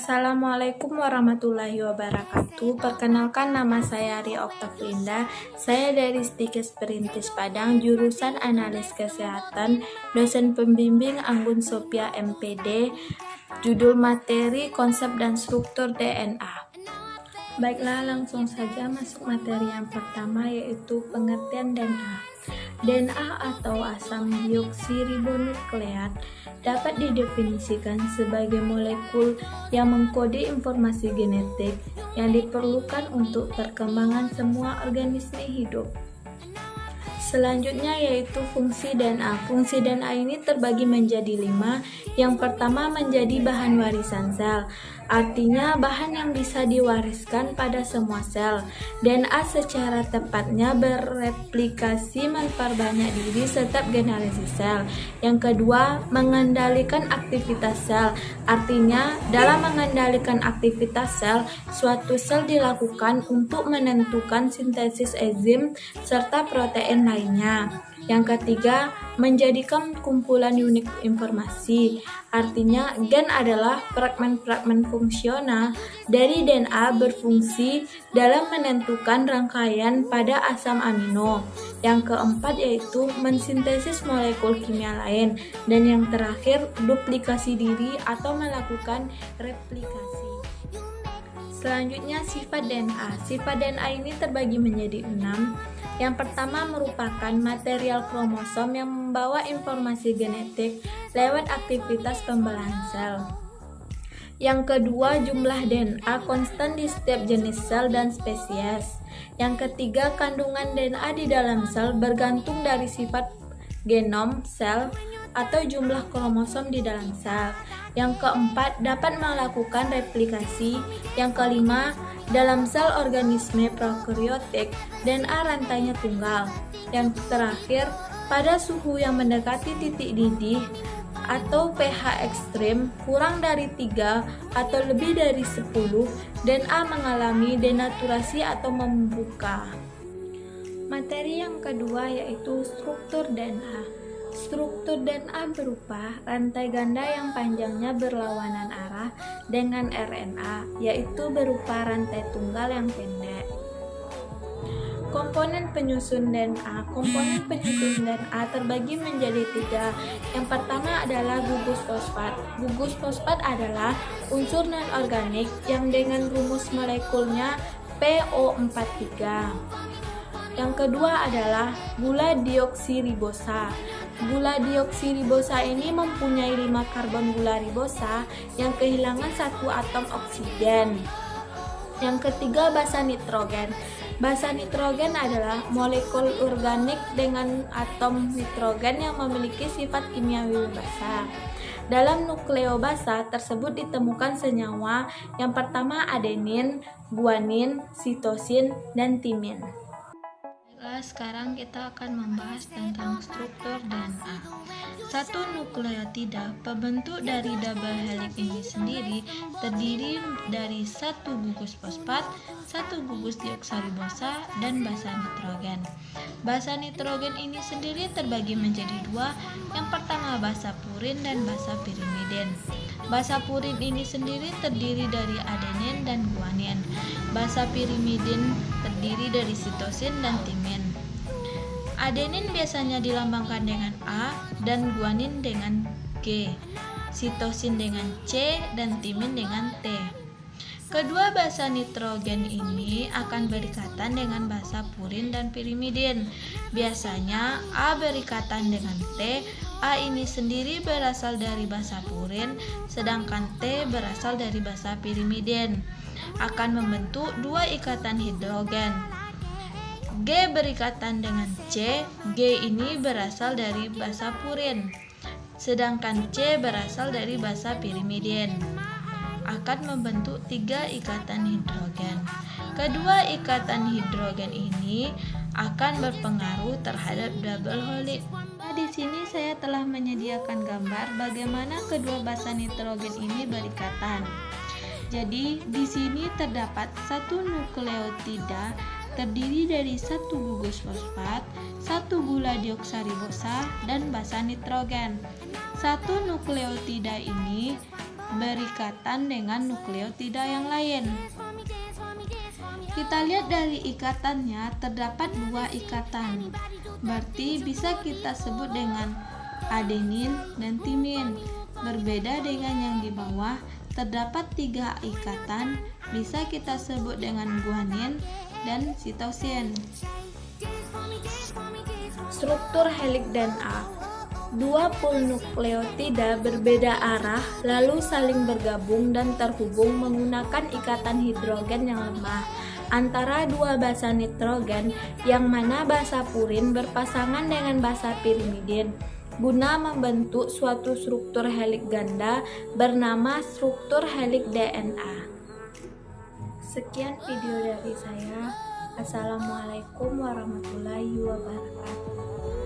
Assalamualaikum warahmatullahi wabarakatuh. Perkenalkan, nama saya Ari Oktavlinda. Saya dari Stikes Perintis Padang, jurusan Analis Kesehatan, dosen pembimbing Anggun Sophia MPD. Judul materi konsep dan struktur DNA. Baiklah, langsung saja masuk materi yang pertama, yaitu pengertian DNA. DNA atau asam deoksiribonukleat dapat didefinisikan sebagai molekul yang mengkode informasi genetik yang diperlukan untuk perkembangan semua organisme hidup. Selanjutnya yaitu fungsi DNA. Fungsi DNA ini terbagi menjadi 5. Yang pertama, menjadi bahan warisan sel. Artinya bahan yang bisa diwariskan pada semua sel. DNA secara tepatnya bereplikasi memperbanyak diri setiap generasi sel. Yang kedua, mengendalikan aktivitas sel. Artinya dalam mengendalikan aktivitas sel, suatu sel dilakukan untuk menentukan sintesis enzim serta protein lainnya. Yang ketiga, menjadikan kumpulan unik informasi. Artinya, gen adalah fragmen-fragmen fungsional dari DNA berfungsi dalam menentukan rangkaian pada asam amino. Yang keempat yaitu mensintesis molekul kimia lain. Dan yang terakhir, duplikasi diri atau melakukan replikasi. Selanjutnya, sifat DNA. Sifat DNA ini terbagi menjadi 6. Yang pertama merupakan material kromosom yang membawa informasi genetik lewat aktivitas pembelahan sel. Yang kedua, jumlah DNA konstan di setiap jenis sel dan spesies. Yang ketiga, kandungan DNA di dalam sel bergantung dari sifat genom sel atau jumlah kromosom di dalam sel. Yang keempat, dapat melakukan replikasi. Yang kelima, dalam sel organisme prokaryotik, DNA rantainya tunggal. Yang terakhir, pada suhu yang mendekati titik didih atau pH ekstrim kurang dari 3 atau lebih dari 10, DNA mengalami denaturasi atau membuka. Materi yang kedua yaitu struktur DNA. Struktur DNA berupa rantai ganda yang panjangnya berlawanan arah dengan RNA, yaitu berupa rantai tunggal yang pendek. Komponen penyusun DNA. Komponen penyusun DNA terbagi menjadi 3. Yang pertama adalah gugus fosfat. Gugus fosfat adalah unsur non-organik yang dengan rumus molekulnya PO43. Yang kedua adalah gula deoksiribosa. Gula deoksiribosa ini mempunyai 5 karbon gula ribosa yang kehilangan 1 atom oksigen. Yang ketiga, basa nitrogen. Basa nitrogen adalah molekul organik dengan atom nitrogen yang memiliki sifat kimiawi basa. Dalam nukleobasa tersebut ditemukan senyawa. Yang pertama adenin, guanin, sitosin, dan timin. Sekarang kita akan membahas tentang struktur DNA. Satu nukleotida pembentuk dari double helix ini sendiri terdiri dari 1 gugus fosfat, 1 gugus deoksiribosa, dan basa nitrogen. Basa nitrogen ini sendiri terbagi menjadi 2. Yang pertama basa purin dan basa pirimidin. Basa purin ini sendiri terdiri dari adenin dan guanin. Basa pirimidin terdiri dari sitosin dan timin. Adenin biasanya dilambangkan dengan A dan guanin dengan G, sitosin dengan C, dan timin dengan T. Kedua basa nitrogen ini akan berikatan dengan basa purin dan pirimidin. Biasanya A berikatan dengan T. A ini sendiri berasal dari basa purin, sedangkan T berasal dari basa pirimidin. Akan membentuk 2 ikatan hidrogen. G berikatan dengan C. G ini berasal dari basa purin, sedangkan C berasal dari basa pirimidin. Akan membentuk 3 ikatan hidrogen. Kedua ikatan hidrogen ini akan berpengaruh terhadap double helix. Di sini saya telah menyediakan gambar bagaimana kedua basa nitrogen ini berikatan. Jadi di sini terdapat 1 nukleotida terdiri dari 1 gugus fosfat, 1 gula deoksiribosa, dan basa nitrogen. 1 nukleotida ini berikatan dengan nukleotida yang lain. Kita lihat dari ikatannya, terdapat 2 ikatan. Berarti bisa kita sebut dengan adenin dan timin. Berbeda dengan yang di bawah, terdapat 3 ikatan, bisa kita sebut dengan guanin dan sitosin. Struktur heliks DNA. 2 polnukleotida berbeda arah lalu saling bergabung dan terhubung menggunakan ikatan hidrogen yang lemah antara 2 basa nitrogen, yang mana basa purin berpasangan dengan basa pirimidin guna membentuk suatu struktur heliks ganda bernama struktur heliks DNA. Sekian video dari saya. Assalamualaikum warahmatullahi wabarakatuh.